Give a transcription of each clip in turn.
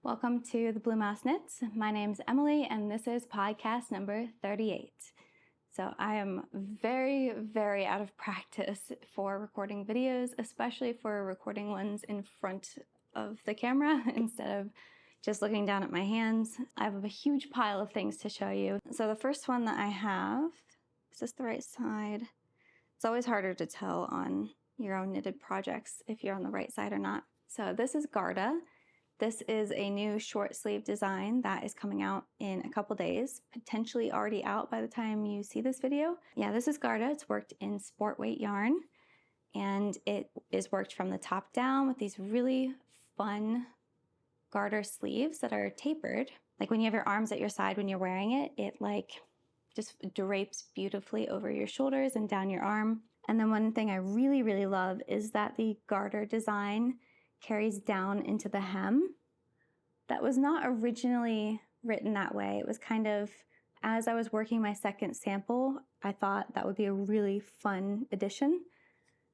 Welcome to the Blue Mouse Knits. My name's Emily and this is podcast number 38. So I am very out of practice for recording videos, especially for recording ones in front of the camera instead of just looking down at my hands. I have a huge pile of things to show you. So the first one that I have, is this the right side? It's always harder to tell on your own knitted projects if you're on the right side or not. So this is Garda. This is a new short sleeve design that is coming out in a couple days, potentially already out by the time you see this video. Yeah, this is Garda. It's worked in sport weight yarn and it is worked from the top down with these really fun garter sleeves that are tapered. Like when you have your arms at your side when you're wearing it, it like just drapes beautifully over your shoulders and down your arm. And then one thing I really love is that the garter design carries down into the hem. That was not originally written that way. It was kind of, as I was working my second sample, I thought that would be a really fun addition.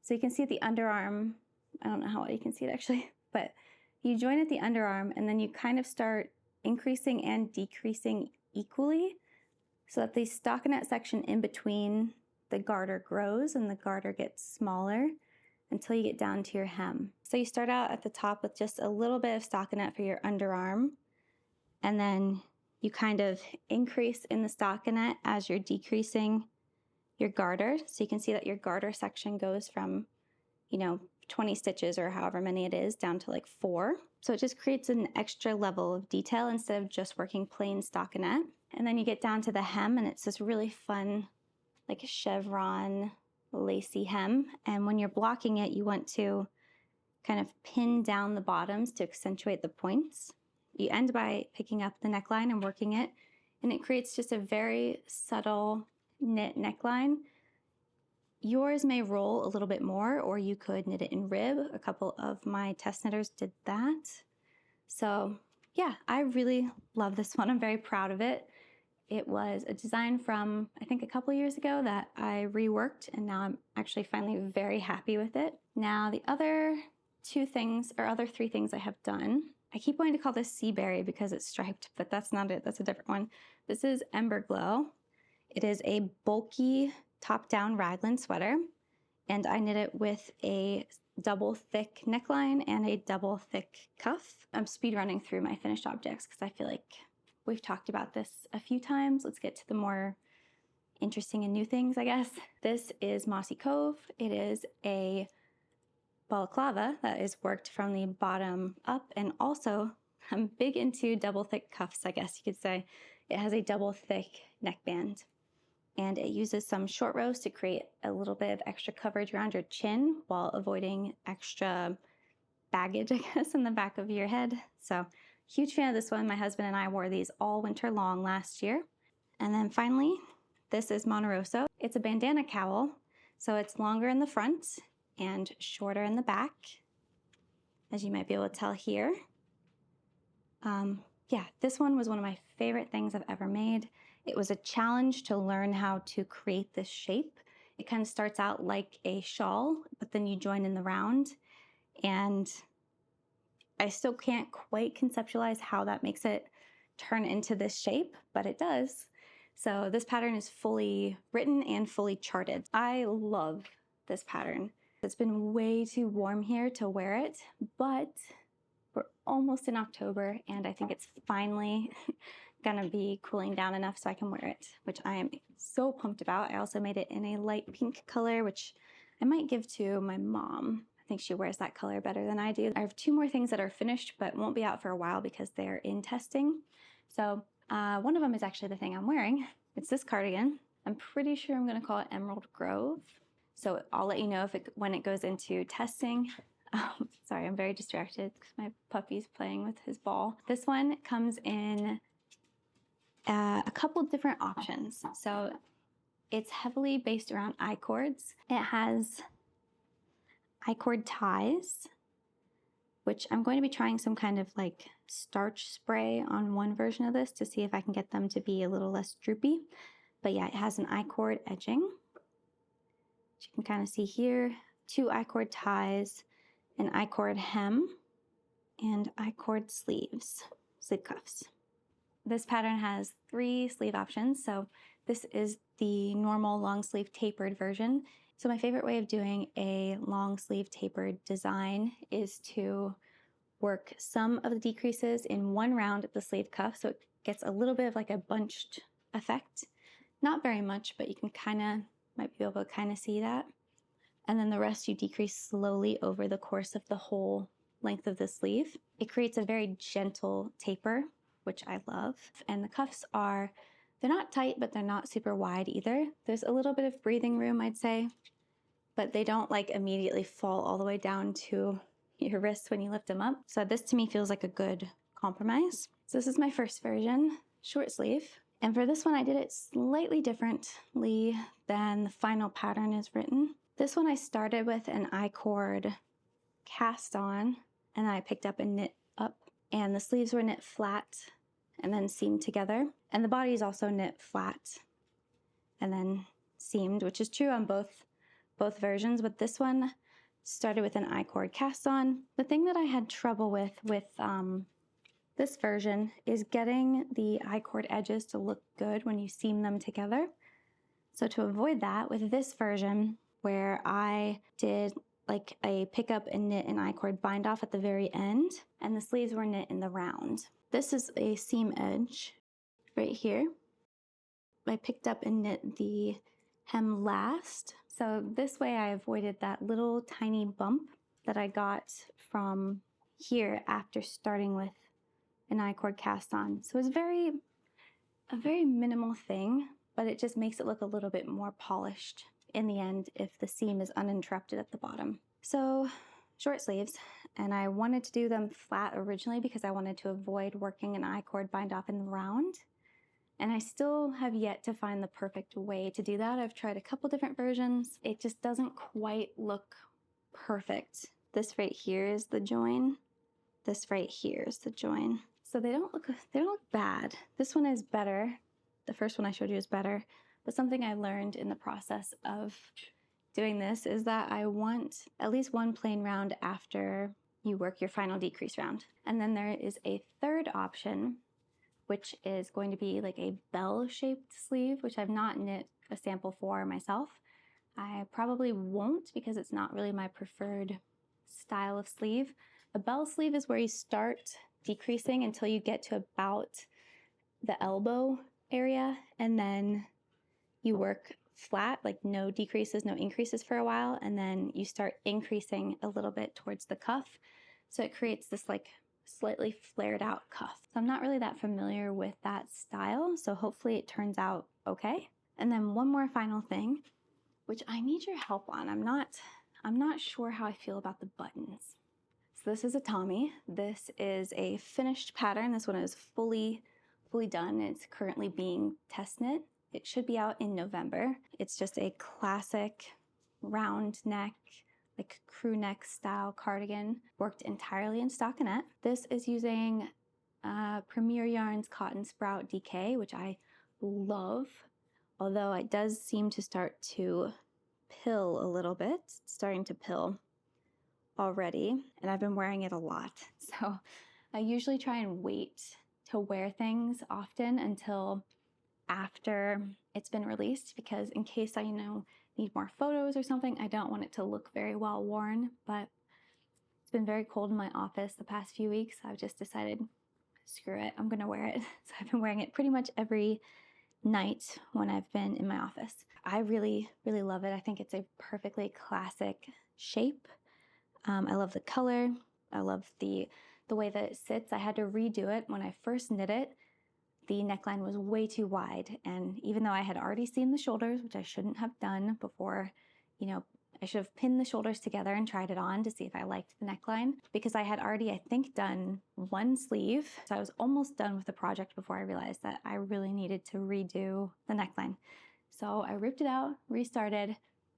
So you can see at the underarm, I don't know how well you can see it actually, but you join at the underarm and then you kind of start increasing and decreasing equally so that the stockinette section in between the garter grows and the garter gets smaller until you get down to your hem. So you start out at the top with just a little bit of stockinette for your underarm, and then you kind of increase in the stockinette as you're decreasing your garter. So you can see that your garter section goes from, 20 stitches or however many it is down to like 4. So it just creates an extra level of detail instead of just working plain stockinette. And then you get down to the hem and it's this really fun, like a chevron, lacy hem, and when you're blocking it you want to kind of pin down the bottoms to accentuate the points. You end by picking up the neckline and working it, and it creates just a very subtle knit neckline. Yours may roll a little bit more, or you could knit it in rib. A couple of my test knitters did that. So yeah, I really love this one. I'm very proud of it. It was a design from, I think, a couple years ago that I reworked, and now I'm actually finally very happy with it. Now, the other 3 things I have done, I keep wanting to call this Sea Berry because it's striped, but that's not it. That's a different one. This is Emberglow. It is a bulky top-down raglan sweater, and I knit it with a double thick neckline and a double thick cuff. I'm speed running through my finished objects because I feel like we've talked about this a few times. Let's get to the more interesting and new things, I guess. This is Mossy Cove. It is a balaclava that is worked from the bottom up, and also I'm big into double thick cuffs, I guess you could say. It has a double thick neckband, and it uses some short rows to create a little bit of extra coverage around your chin while avoiding extra baggage, I guess, in the back of your head. So huge fan of this one. My husband and I wore these all winter long last year. And then finally, this is Monterosso. It's a bandana cowl, so it's longer in the front and shorter in the back, as you might be able to tell here. Yeah, this one was one of my favorite things I've ever made. It was a challenge to learn how to create this shape. It kind of starts out like a shawl, but then you join in the round, and I still can't quite conceptualize how that makes it turn into this shape, but it does. So this pattern is fully written and fully charted. I love this pattern. It's been way too warm here to wear it, but we're almost in October and I think it's finally gonna be cooling down enough so I can wear it, which I am so pumped about. I also made it in a light pink color, which I might give to my mom. I think she wears that color better than I do. I have 2 more things that are finished but won't be out for a while because they're in testing. So one of them is actually the thing I'm wearing. It's this cardigan. I'm pretty sure I'm gonna call it Emerald Grove. So I'll let you know when it goes into testing. Sorry, I'm very distracted because my puppy's playing with his ball. This one comes in a couple different options. So it's heavily based around I-cords. It has I-cord ties, which I'm going to be trying some kind of like starch spray on one version of this to see if I can get them to be a little less droopy. But yeah, it has an I-cord edging, which you can kind of see here, 2 I-cord ties, an I-cord hem, and I-cord sleeves. sleeve cuffs. This pattern has 3 sleeve options, so this is the normal long sleeve tapered version. So my favorite way of doing a long sleeve tapered design is to work some of the decreases in one round of the sleeve cuff, so it gets a little bit of like a bunched effect. Not very much, but you can might be able to kind of see that. And then the rest you decrease slowly over the course of the whole length of the sleeve. It creates a very gentle taper, which I love. And the cuffs they're not tight, but they're not super wide either. There's a little bit of breathing room, I'd say, but they don't like immediately fall all the way down to your wrists when you lift them up. So this to me feels like a good compromise. So this is my first version, short sleeve. And for this one, I did it slightly differently than the final pattern is written. This one I started with an I-cord cast on, and then I picked up and knit up. And the sleeves were knit flat and then seamed together. And the body is also knit flat and then seamed, which is true on both versions, but this one started with an I-cord cast on. The thing that I had trouble with this version is getting the I-cord edges to look good when you seam them together. So to avoid that, with this version, where I did like a pick up and knit and I-cord bind off at the very end, and the sleeves were knit in the round. This is a seam edge right here. I picked up and knit the hem last. So this way I avoided that little tiny bump that I got from here after starting with an I-cord cast on. So it's a very minimal thing, but it just makes it look a little bit more polished in the end if the seam is uninterrupted at the bottom. So short sleeves, and I wanted to do them flat originally because I wanted to avoid working an I-cord bind off in the round. And I still have yet to find the perfect way to do that. I've tried a couple different versions. It just doesn't quite look perfect. This right here is the join. This right here is the join. So they don't look bad. This one is better. The first one I showed you is better. But something I learned in the process of doing this is that I want at least one plain round after you work your final decrease round. And then there is a third option, which is going to be like a bell-shaped sleeve, which I've not knit a sample for myself. I probably won't because it's not really my preferred style of sleeve. A bell sleeve is where you start decreasing until you get to about the elbow area, and then you work flat, like no decreases, no increases for a while, and then you start increasing a little bit towards the cuff. So it creates this like slightly flared out cuff. So I'm not really that familiar with that style, so hopefully it turns out okay. And then one more final thing, which I need your help on. I'm not sure how I feel about the buttons. So this is Atami. This is a finished pattern. This one is fully done. It's currently being test knit. It should be out in November. It's just a classic round neck, like crew neck style cardigan, worked entirely in stockinette. This is using Premier Yarns Cotton Sprout DK, which I love, although it does seem to start to pill a little bit. It's starting to pill already, and I've been wearing it a lot. So I usually try and wait to wear things often until after it's been released, because in case I need more photos or something, I don't want it to look very well worn. But it's been very cold in my office the past few weeks. I've just decided, screw it, I'm gonna wear it. So I've been wearing it pretty much every night when I've been in my office. I really love it. I think it's a perfectly classic shape. I love the color. I love the way that it sits. I had to redo it when I first knit it. The neckline was way too wide, and even though I had already seen the shoulders, which I shouldn't have done before, I should have pinned the shoulders together and tried it on to see if I liked the neckline, because I had already, I think, done one sleeve. So I was almost done with the project before I realized that I really needed to redo the neckline. So I ripped it out, restarted,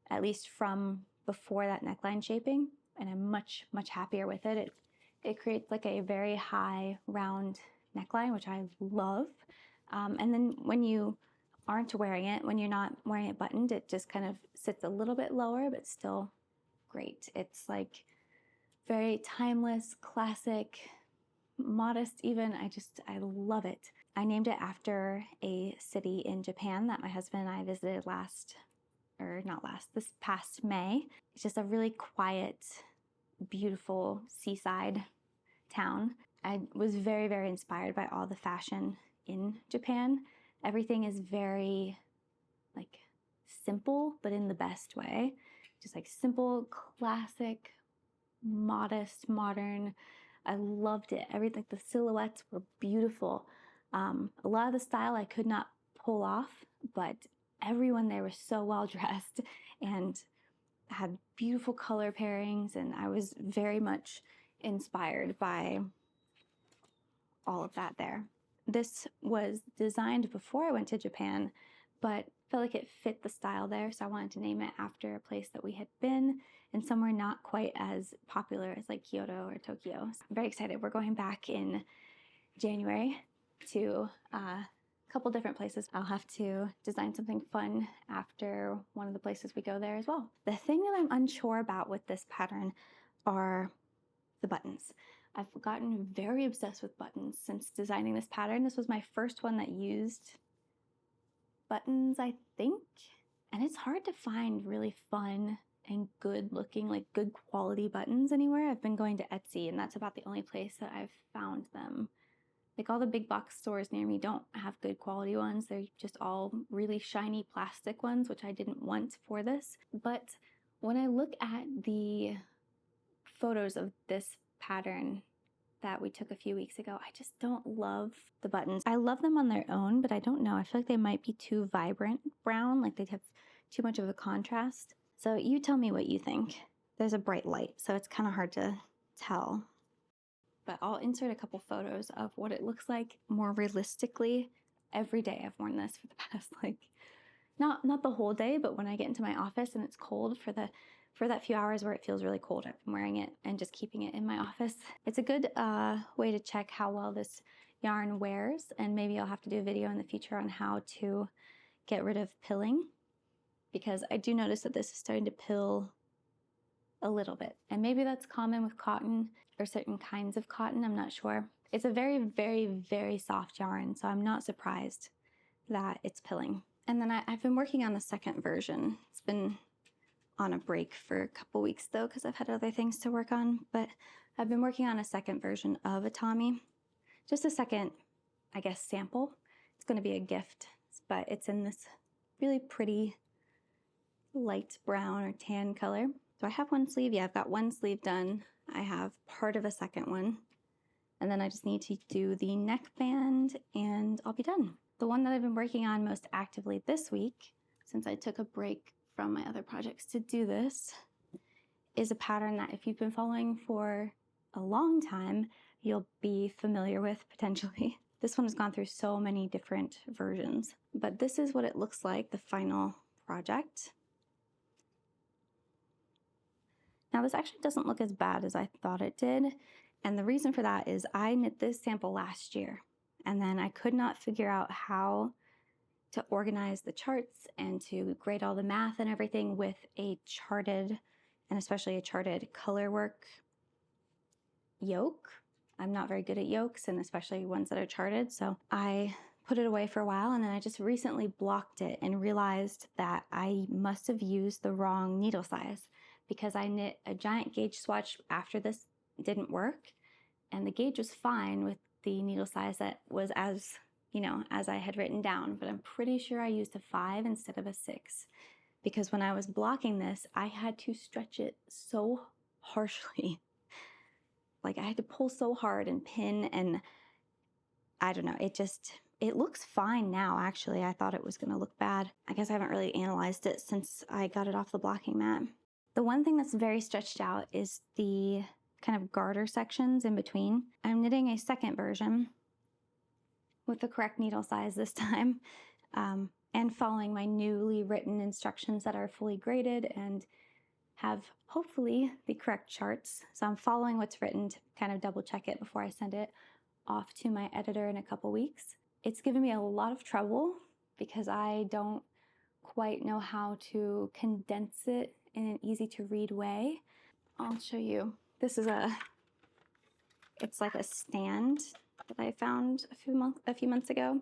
at least from before that neckline shaping, and I'm much happier with it. It creates like a very high round neckline, which I love. And then when you aren't wearing it, when you're not wearing it buttoned, it just kind of sits a little bit lower, but still great. It's like very timeless, classic, modest even. I love it. I named it after a city in Japan that my husband and I visited this past May. It's just a really quiet, beautiful seaside town. I was very, very inspired by all the fashion in Japan. Everything is very like simple, but in the best way. Just like simple, classic, modest, modern. I loved it. Everything, the silhouettes were beautiful. A lot of the style I could not pull off, but everyone there was so well dressed and had beautiful color pairings, and I was very much inspired by all of that there. This was designed before I went to Japan, but felt like it fit the style there, so I wanted to name it after a place that we had been and somewhere not quite as popular as like Kyoto or Tokyo. So I'm very excited. We're going back in January to a couple different places. I'll have to design something fun after one of the places we go there as well. The thing that I'm unsure about with this pattern are the buttons. I've gotten very obsessed with buttons since designing this pattern. This was my first one that used buttons, I think, and it's hard to find really fun and good looking, like good quality buttons anywhere. I've been going to Etsy, and that's about the only place that I've found them. Like all the big box stores near me don't have good quality ones. They're just all really shiny plastic ones, which I didn't want for this. But when I look at the photos of this pattern that we took a few weeks ago, I just don't love the buttons. I love them on their own, but I don't know. I feel like they might be too vibrant brown, like they'd have too much of a contrast. So you tell me what you think. There's a bright light, so it's kind of hard to tell. But I'll insert a couple photos of what it looks like more realistically. Every day I've worn this for the past, like, not the whole day, but when I get into my office and it's cold for that few hours where it feels really cold, I've been wearing it and just keeping it in my office. It's a good way to check how well this yarn wears, and maybe I'll have to do a video in the future on how to get rid of pilling, because I do notice that this is starting to pill a little bit. And maybe that's common with cotton or certain kinds of cotton, I'm not sure. It's a very, very, very soft yarn, so I'm not surprised that it's pilling. And then I've been working on the second version. It's been on a break for a couple weeks though, because I've had other things to work on, but I've been working on a second version of Atami. Just a second, I guess, sample. It's going to be a gift, but it's in this really pretty light brown or tan color. So I have one sleeve. Yeah, I've got one sleeve done. I have part of a second one, and then I just need to do the neckband and I'll be done. The one that I've been working on most actively this week, since I took a break from my other projects to do this, is a pattern that if you've been following for a long time, you'll be familiar with potentially. This one has gone through so many different versions, but this is what it looks like, the final project. Now this actually doesn't look as bad as I thought it did, and the reason for that is I knit this sample last year, and then I could not figure out how to organize the charts and to grade all the math and everything with a charted, and especially a charted Colorwork yoke. I'm not very good at yokes, and especially ones that are charted, so I put it away for a while, and then I just recently blocked it and realized that I must have used the wrong needle size, because I knit a giant gauge swatch after this didn't work, and the gauge was fine with the needle size that was as I had written down, but I'm pretty sure I used a 5 instead of a 6, because when I was blocking this, I had to stretch it so harshly. Like I had to pull so hard and pin, and I don't know, it looks fine now, actually. I thought it was gonna look bad. I guess I haven't really analyzed it since I got it off the blocking mat. The one thing that's very stretched out is the kind of garter sections in between. I'm knitting a second version with the correct needle size this time, and following my newly written instructions that are fully graded and have hopefully the correct charts. So I'm following what's written to kind of double check it before I send it off to my editor in a couple weeks. It's given me a lot of trouble because I don't quite know how to condense it in an easy to read way. I'll show you. This is a It's like a stand that I found a few months ago,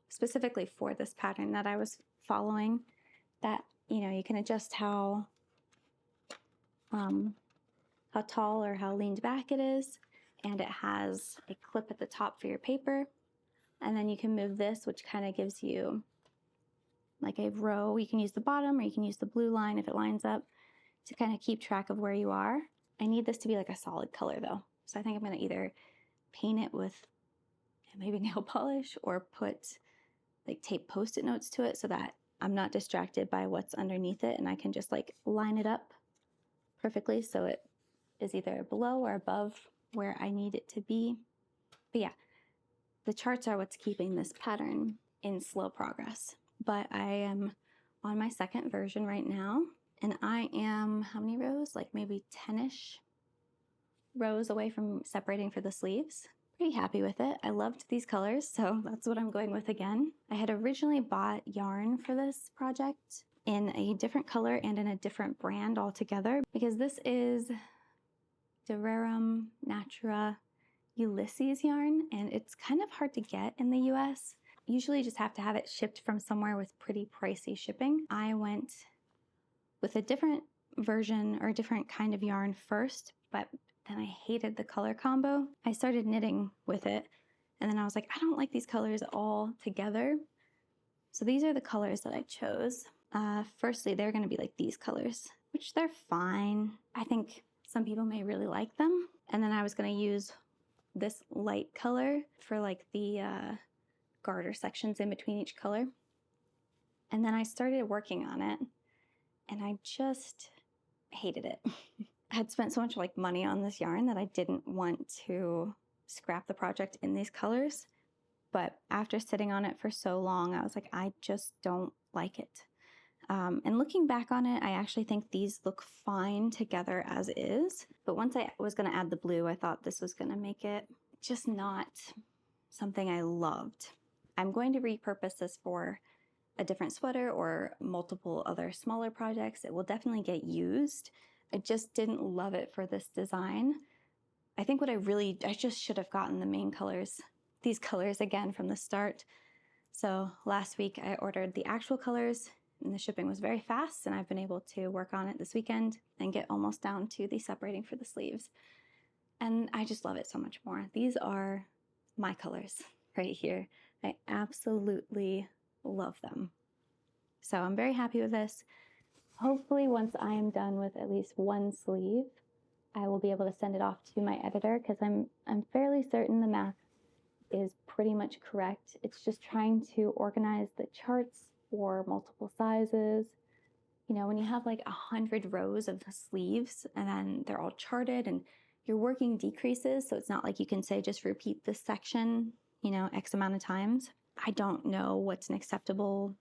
specifically for this pattern that I was following, that, you know, you can adjust how tall or how leaned back it is, and it has a clip at the top for your paper, and then you can move this, which kind of gives you like a row. You can use the bottom or you can use the blue line if it lines up to kind of keep track of where you are. I need this to be like a solid color though, so I think I'm going to either paint it with maybe nail polish or put like tape post-it notes to it so that I'm not distracted by what's underneath it, and I can just like line it up perfectly so it is either below or above where I need it to be. But yeah, the charts are what's keeping this pattern in slow progress. But I am on my second version right now, and I am, how many rows? Like maybe 10-ish rows away from separating for the sleeves. Pretty happy with it. I loved these colors, so that's what I'm going with again. I had originally bought yarn for this project in a different color and in a different brand altogether, because this is Rerum Natura Ulysses yarn, and it's kind of hard to get in the US. Usually you just have to have it shipped from somewhere with pretty pricey shipping. I went with a different version or a different kind of yarn first, but then I hated the color combo. I started knitting with it, and then I was like, I don't like these colors all together. So these are the colors that I chose. Firstly, they're gonna be like these colors, which they're fine. I think some people may really like them. And then I was gonna use this light color for like the garter sections in between each color. And then I started working on it, and I just hated it. I had spent so much like money on this yarn that I didn't want to scrap the project in these colors. But after sitting on it for so long, I was like, I just don't like it. And looking back on it, I actually think these look fine together as is. But once I was going to add the blue, I thought this was going to make it just not something I loved. I'm going to repurpose this for a different sweater or multiple other smaller projects. It will definitely get used. I just didn't love it for this design. I think I just should have gotten the main colors, these colors again from the start. So last week I ordered the actual colors, and the shipping was very fast, and I've been able to work on it this weekend and get almost down to the separating for the sleeves. And I just love it so much more. These are my colors right here. I absolutely love them. So I'm very happy with this. Hopefully once I am done with at least one sleeve, I will be able to send it off to my editor, because I'm fairly certain the math is pretty much correct. It's just trying to organize the charts for multiple sizes. You know, when you have like 100 rows of sleeves and then they're all charted and you're working decreases, so it's not like you can say just repeat this section, you know, X amount of times. I don't know what's an acceptable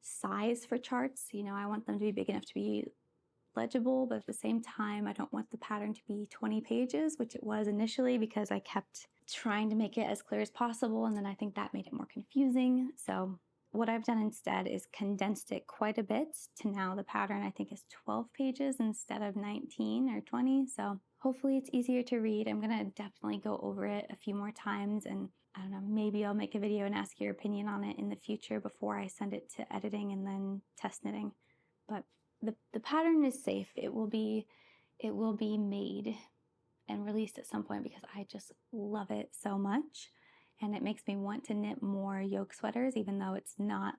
size for charts. You know, I want them to be big enough to be legible, but at the same time, I don't want the pattern to be 20 pages, which it was initially, because I kept trying to make it as clear as possible, and then I think that made it more confusing. So what I've done instead is condensed it quite a bit to now the pattern I think is 12 pages instead of 19 or 20. So hopefully it's easier to read. I'm gonna definitely go over it a few more times, and I don't know, maybe I'll make a video and ask your opinion on it in the future before I send it to editing and then test knitting. But the pattern is safe. It will be made and released at some point, because I just love it so much, and it makes me want to knit more yoke sweaters, even though it's not,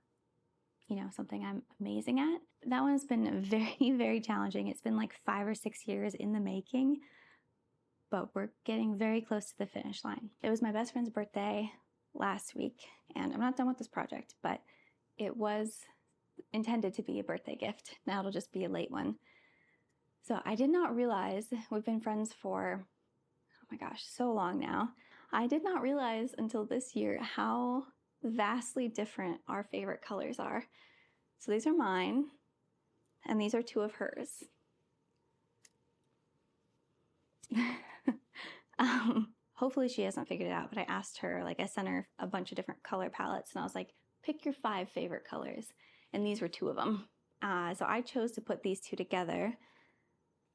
you know, something I'm amazing at. That one's been very, very challenging. It's been like 5 or 6 years in the making, but we're getting very close to the finish line. It was my best friend's birthday last week, and I'm not done with this project, but it was intended to be a birthday gift. Now it'll just be a late one. So I did not realize, we've been friends for, oh my gosh, so long now. I did not realize until this year how vastly different our favorite colors are. So these are mine, and these are 2 of hers. Hopefully she hasn't figured it out, but I asked her, like I sent her a bunch of different color palettes, and I was like, pick your 5 favorite colors. And these were 2 of them. So I chose to put these 2 together.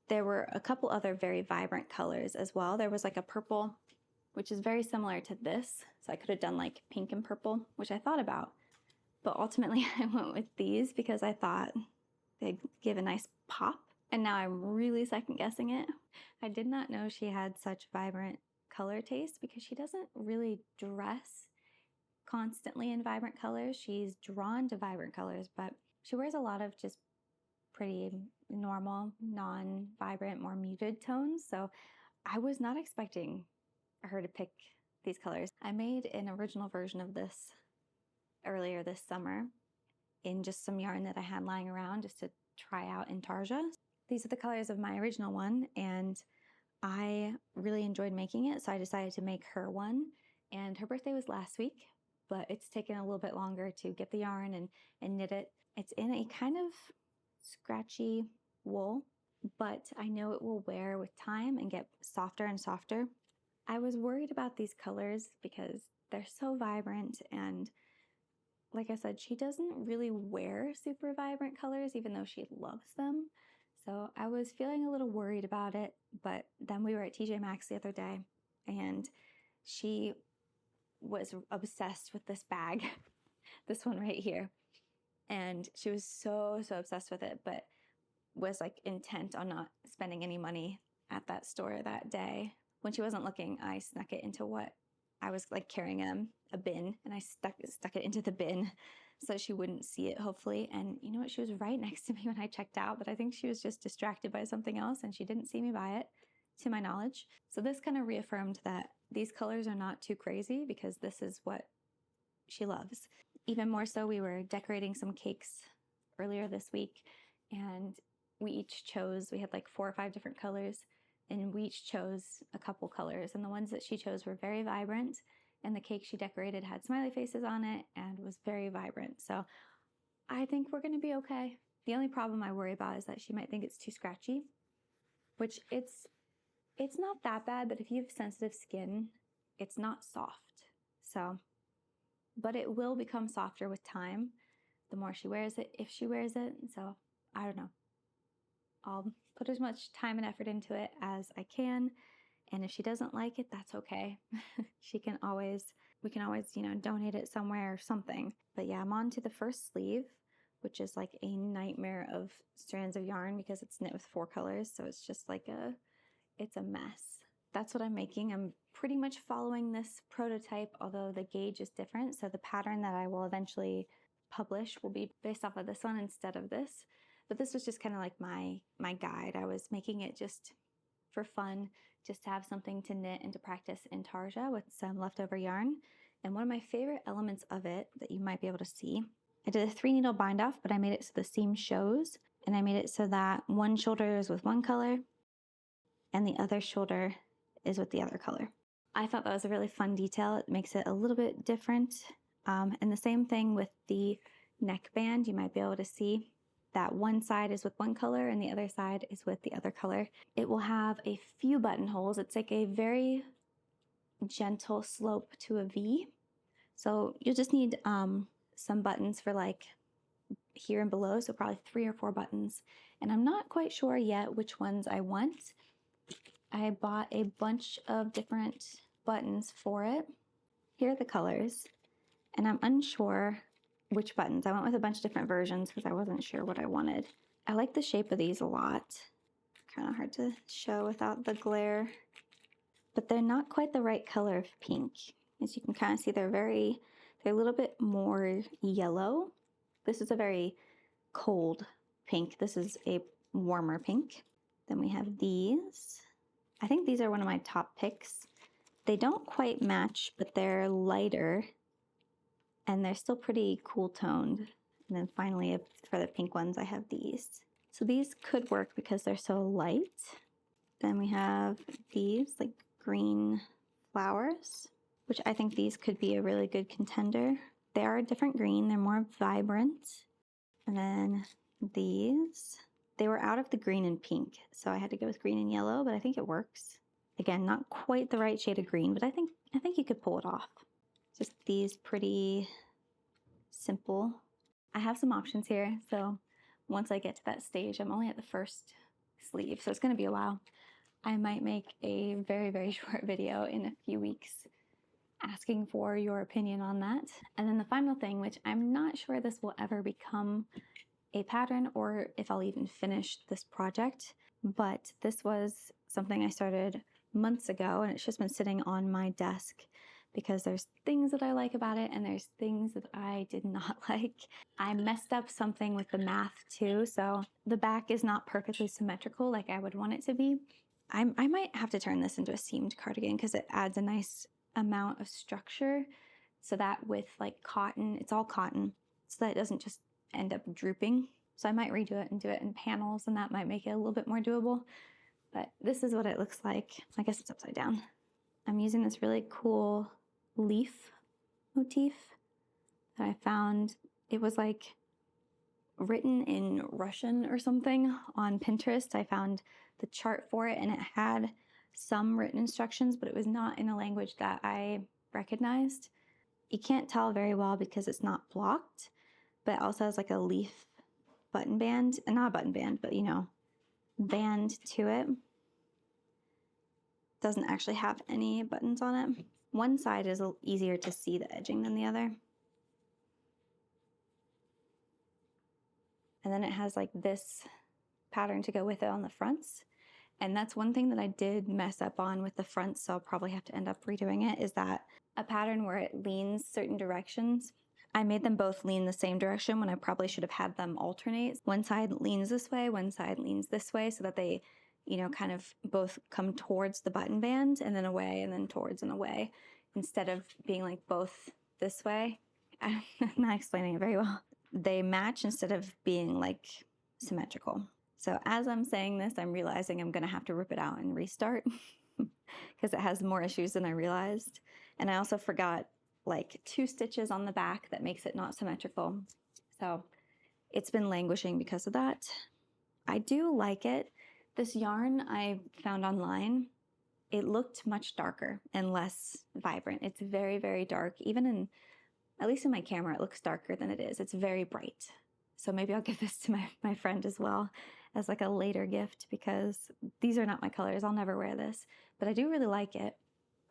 There were a couple other very vibrant colors as well. There was like a purple, which is very similar to this. So I could have done like pink and purple, which I thought about. But ultimately I went with these because I thought they'd give a nice pop. And now I'm really second guessing it. I did not know she had such vibrant color taste because she doesn't really dress constantly in vibrant colors. She's drawn to vibrant colors, but she wears a lot of just pretty normal, non-vibrant, more muted tones. So I was not expecting her to pick these colors. I made an original version of this earlier this summer in just some yarn that I had lying around just to try out Intarsia. These are the colors of my original one, and I really enjoyed making it, so I decided to make her one. And her birthday was last week, but it's taken a little bit longer to get the yarn and knit it. It's in a kind of scratchy wool, but I know it will wear with time and get softer and softer. I was worried about these colors because they're so vibrant, and like I said, she doesn't really wear super vibrant colors even though she loves them. So I was feeling a little worried about it, but then we were at TJ Maxx the other day and she was obsessed with this bag, this one right here. And she was so obsessed with it, but was like intent on not spending any money at that store that day. When she wasn't looking, I snuck it into what I was like carrying a bin, and I stuck it into the bin so she wouldn't see it, hopefully. And you know what? She was right next to me when I checked out, but I think she was just distracted by something else and she didn't see me buy it, to my knowledge. So this kind of reaffirmed that these colors are not too crazy because this is what she loves. Even more so, we were decorating some cakes earlier this week, and we had like 4 or 5 different colors, and we each chose a couple colors, and the ones that she chose were very vibrant, and the cake she decorated had smiley faces on it and was very vibrant. So I think we're going to be okay. The only problem I worry about is that she might think it's too scratchy, which it's not that bad, but if you have sensitive skin, it's not soft. So, but it will become softer with time, the more she wears it, if she wears it. So I don't know. I'll put as much time and effort into it as I can. And if she doesn't like it, that's okay. We can always, donate it somewhere or something. But yeah, I'm on to the first sleeve, which is like a nightmare of strands of yarn because it's knit with 4 colors. So it's just like it's a mess. That's what I'm making. I'm pretty much following this prototype, although the gauge is different. So the pattern that I will eventually publish will be based off of this one instead of this. But this was just kind of like my guide. I was making it just for fun, just to have something to knit and to practice Intarsia with some leftover yarn. And one of my favorite elements of it that you might be able to see, I did a 3-needle bind off, but I made it so the seam shows, and I made it so that one shoulder is with one color and the other shoulder is with the other color. I thought that was a really fun detail. It makes it a little bit different. And the same thing with the neckband. You might be able to see that one side is with one color and the other side is with the other color. It will have a few buttonholes. It's like a very gentle slope to a V. So you'll just need some buttons for like here and below, so probably 3 or 4 buttons. And I'm not quite sure yet which ones I want. I bought a bunch of different buttons for it. Here are the colors, and I'm unsure which buttons. I went with a bunch of different versions because I wasn't sure what I wanted. I like the shape of these a lot. Kind of hard to show without the glare, but they're not quite the right color of pink. As you can kind of see, they're a little bit more yellow. This is a very cold pink. This is a warmer pink. Then we have these. I think these are one of my top picks. They don't quite match, but they're lighter and they're still pretty cool toned. And then finally, for the pink ones, I have these. So these could work because they're so light. Then we have these like green flowers, which I think these could be a really good contender. They are a different green, they're more vibrant. And then these, they were out of the green and pink, so I had to go with green and yellow, but I think it works. Again, not quite the right shade of green, but I think you could pull it off. Just these pretty simple. I have some options here, so once I get to that stage, I'm only at the first sleeve, so it's going to be a while. I might make a very, very short video in a few weeks asking for your opinion on that. And then the final thing, which I'm not sure this will ever become a pattern or if I'll even finish this project, but this was something I started months ago and it's just been sitting on my desk because there's things that I like about it and there's things that I did not like. I messed up something with the math too, so the back is not perfectly symmetrical like I would want it to be. I might have to turn this into a seamed cardigan because it adds a nice amount of structure so that with like cotton, it's all cotton, so that it doesn't just end up drooping. So I might redo it and do it in panels and that might make it a little bit more doable. But this is what it looks like. I guess it's upside down. I'm using this really cool leaf motif that I found. It was like written in Russian or something on Pinterest. I found the chart for it and it had some written instructions, but it was not in a language that I recognized. You can't tell very well because it's not blocked, but it also has like a leaf button band, and not a button band, but you know, band to it. Doesn't actually have any buttons on it. One side is easier to see the edging than the other. And then it has like this pattern to go with it on the fronts. And that's one thing that I did mess up on with the fronts, so I'll probably have to end up redoing it, is that a pattern where it leans certain directions. I made them both lean the same direction when I probably should have had them alternate. One side leans this way, one side leans this way, so that they, you know, kind of both come towards the button band and then away and then towards and away, instead of being like both this way. I'm not explaining it very well. They match instead of being like symmetrical. So as I'm saying this, I'm realizing I'm gonna have to rip it out and restart because it has more issues than I realized. And I also forgot like 2 stitches on the back that makes it not symmetrical. So it's been languishing because of that. I do like it. This yarn I found online, it looked much darker and less vibrant. It's very, very dark. Even in, at least in my camera, it looks darker than it is. It's very bright. So maybe I'll give this to my friend as well as like a later gift, because these are not my colors. I'll never wear this, but I do really like it.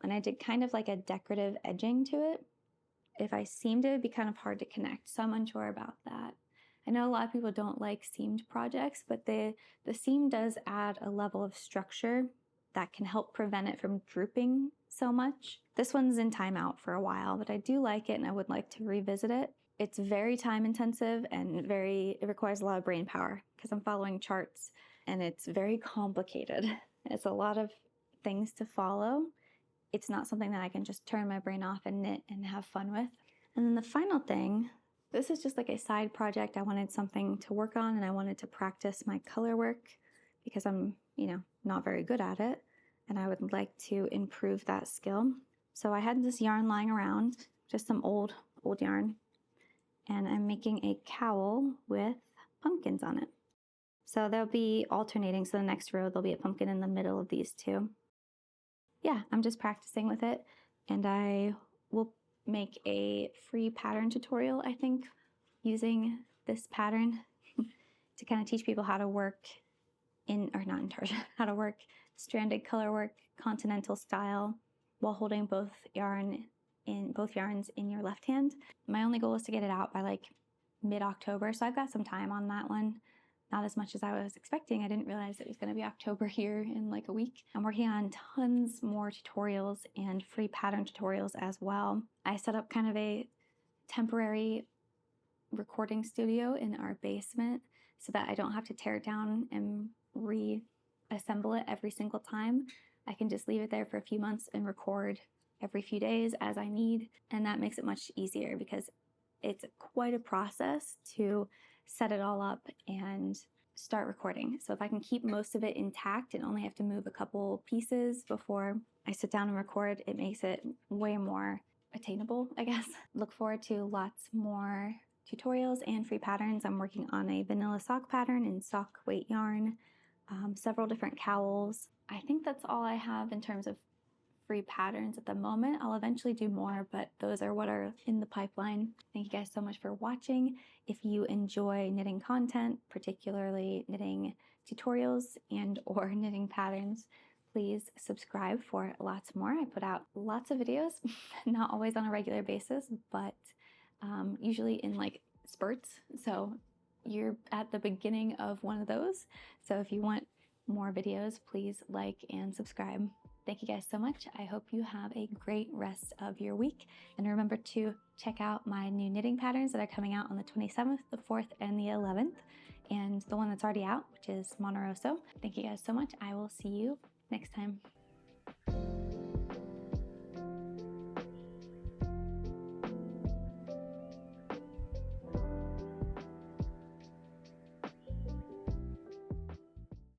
And I did kind of like a decorative edging to it. If I seamed it, it'd be kind of hard to connect, so I'm unsure about that. I know a lot of people don't like seamed projects, but the seam does add a level of structure that can help prevent it from drooping so much. This one's in timeout for a while, but I do like it and I would like to revisit it. It's very time intensive and it requires a lot of brain power because I'm following charts and it's very complicated. It's a lot of things to follow. It's not something that I can just turn my brain off and knit and have fun with. And then the final thing, this is just like a side project. I wanted something to work on and I wanted to practice my color work because I'm, you know, not very good at it. And I would like to improve that skill. So I had this yarn lying around, just some old yarn. And I'm making a cowl with pumpkins on it. So they'll be alternating. So the next row, there'll be a pumpkin in the middle of these two. Yeah, I'm just practicing with it. And I will make a free pattern tutorial, I think, using this pattern to kind of teach people how to work how to work stranded color work, continental style, while holding both yarns in your left hand. My only goal is to get it out by like mid-October, so I've got some time on that one. Not as much as I was expecting. I didn't realize it was going to be October here in like a week. I'm working on tons more tutorials and free pattern tutorials as well. I set up kind of a temporary recording studio in our basement so that I don't have to tear it down and reassemble it every single time. I can just leave it there for a few months and record every few days as I need, and that makes it much easier because it's quite a process to set it all up and start recording. So if I can keep most of it intact and only have to move a couple pieces before I sit down and record, it makes it way more attainable, I guess. Look forward to lots more tutorials and free patterns. I'm working on a vanilla sock pattern in sock weight yarn, several different cowls. I think that's all I have in terms of free patterns at the moment. I'll eventually do more, but those are what are in the pipeline. Thank you guys so much for watching. If you enjoy knitting content, particularly knitting tutorials and or knitting patterns, please subscribe for lots more. I put out lots of videos, not always on a regular basis, but usually in like spurts. So you're at the beginning of one of those. So if you want more videos, please like and subscribe. Thank you guys so much. I hope you have a great rest of your week. And remember to check out my new knitting patterns that are coming out on the 27th, the 4th, and the 11th. And the one that's already out, which is Monterosso. Thank you guys so much. I will see you next time.